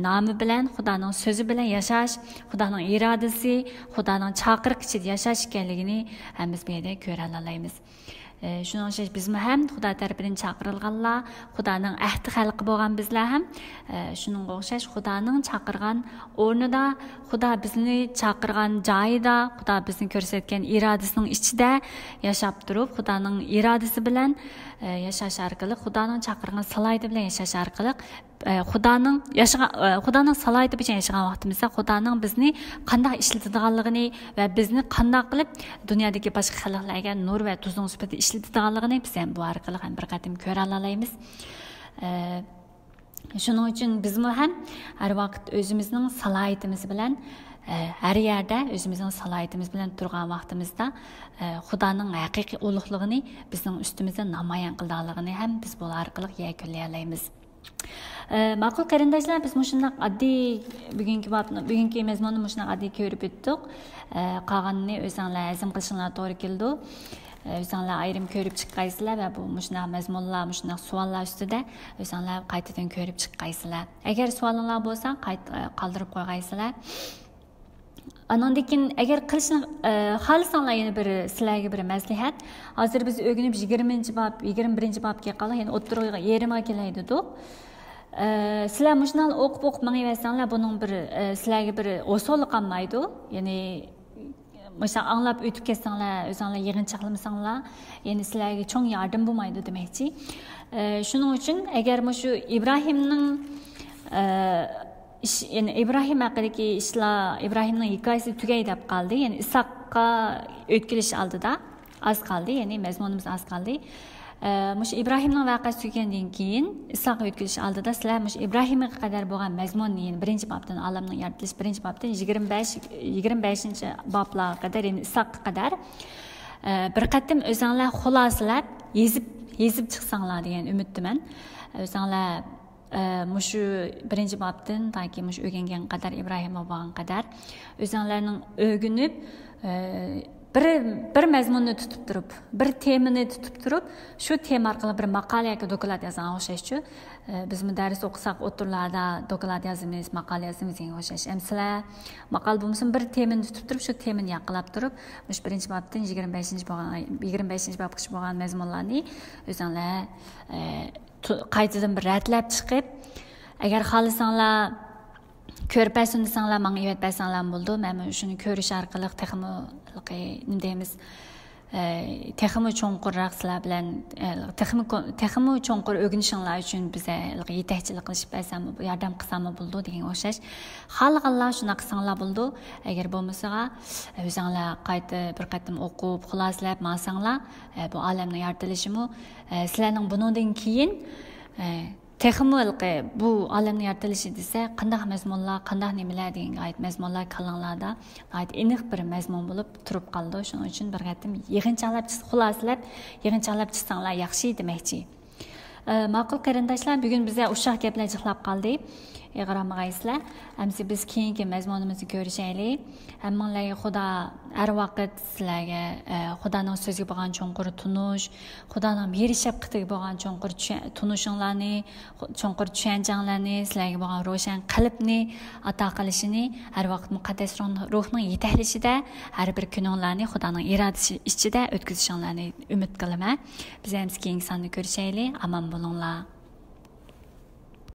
nomi bilan, Xudoning so'zi bilan yashash, Xudoning irodasi, Xudoning chaqiriq ichida yashash ekanligini ham biz bu yerda ko'ra olamiz. Shuning uchun bizmi ham Xudo tarafidan chaqirilganlar, Xudoning ahdi xalqi bo'lgan bizlar ham shuningga o'xshash Xudoning chaqirgan o'rnida, Xudo bizni chaqirgan joyida, Xudo bizni ko'rsatgan irodasining ichida yashab turib, Xudoning irodasi bilan yashash orqali, Xudoning chaqirgan salohiyati bilan yashash orqali Xudoning salohiyati bilan yashagan vaqtimizda Xudoning bizni qanday ishlatadiganligini va bizni qanday qilib dunyodagi boshqa xalqlarga nur va tuzning sifatida ishlatadiganligini biz ham bu orqali ham bir qatim ko'ra olamiz. Shuning uchun bizmi ham har vaqt o'zimizning salohiyatimiz bilan her yerde özümüzün salohiyatimiz bilan turgan vaqtimizda Xudoning haqiqiy ulug'ligini bizning ustimizda namoyon qilganligini ham biz bu orqali yakunlay olamiz. Ma'qul qarindoshlar, biz shunday oddiy bugungi mazmunni shunday oddiy ko'rib o'tdik. Qolganini o'zinglar azm qilishinglar to'g'ri keldi. O'zinglar ayrim ko'rib chiqqaysizlar va bu shunday mazmunlar, shunday savollar ustida o'zinglar qaytadan ko'rib chiqqaysizlar. Agar savolinglar bo'lsa, qoldirib qo'ygaysizlar. Anandikin eğer qilishni xohlasanlar yana bir sizlarga bir maslahat. Hozir biz o'rganib 20-bab, 21-babga qolib, ya'ni o'ttirga yerimga kelaydi-ku. Sizlar mushunal o'qib manaversanlar, buning bir sizlarga bir usulli qolmaydi. Ya'ni mesela anlab o'tib ketsanglar, o'zinglar yig'inchoqlamasanlar, ya'ni sizlarga cho'ng yardım bo'lmaydi demakchi. Shuning uchun agar shu İbrahimning yani İbrahim haqidagi ishlar, İbrahimning hikoyasi tugay deb qoldi. Ya'ni Isoqqa o'tkilish oldida az qoldi, ya'ni mazmunimiz az qoldi. Mush İbrahimning voqeasi tugagandan keyin Isoqqa o'tkilish oldida sizlar mush İbrahimga qadar bo'lgan mazmunni, ya'ni 1-bobdan olamning yaratilish 1-bobdan 25-boblarga qadar, ya'ni Isoqqa qadar bir qatim o'zinglar xulosalab yezib chiqsanglar degan umiddaman. O'zinglar mushu 1-bobdan taki mush o'rgangan qadar İbrahim bo'lgan qadar o'zinglarning o'rganib bir mazmunni tutib turib, bir temani tutib turib, shu tema orqali bir maqola yoki doklad yozgan o'xshashchi. Biz dars o'qisak, o'tirlarda doklad yozamiz, maqola yozamiz degan o'xshash. Sizlar maqol bo'lmasin, bir temani tutib turib, shu temani yaqinlab turib, mush 1-bobdan 25-bobgacha bo'lgan mazmunlarni o'zinglar qaytadan bir ratlab chiqib, agar xohlasanglar ko'rib desanglar, menga evat bersanglar bo'ldi. Men shuni ko'rish orqali texmi cho'nqurroq sizlar bilan texmi cho'nqur o'rganishinglar uchun bizga yetakchilik qilishib bersam, yordam qilsam bo'ldi degan o'xshash. Xohlaganlar shuni qilsanglar bo'ldi. Agar bo'lmasa, o'zinglar qayta bir qatim o'qib, xulosalab ma'sanglar, bu olamning yaratilishimi sizlarning bundan keyin texmi bu olamning yaratilishi desa, qanday mazmunlar, qanday nimalar degan ayt mazmunlar kalanglarda ayt aniq bir mazmun bo'lib turib qoldi. Shuning uchun bir qatim yig'inchoqlab, xulosalab, yig'inchoqlab chiqsanglar yaxshi demakchi. Ma'qul qarindoshlar, bugun bizga ushaq gaplar jiqlab qoldi. Yig'ramag'aysizlar. Hamsi biz keyingi mazmunimizni ko'rishaylik. Hammalarga Xudo har vaqt sizlarga Xudoning so'ziga bo'lgan cho'nqur tunish, Xudoning mehri shafqatiga bo'lgan cho'nqur tunishinglarni, cho'nqur tushunchanglarni, sizlarga bo'lgan ro'shan qalbni ato qilishini, har vaqt muqaddas ruhning yetaklashida har bir kuninglarni Xudoning irodasi ichida o'tkazishinglarni umid qilaman. Biz ham keyingi sonda ko'rishaylik. Aman bo'linglar.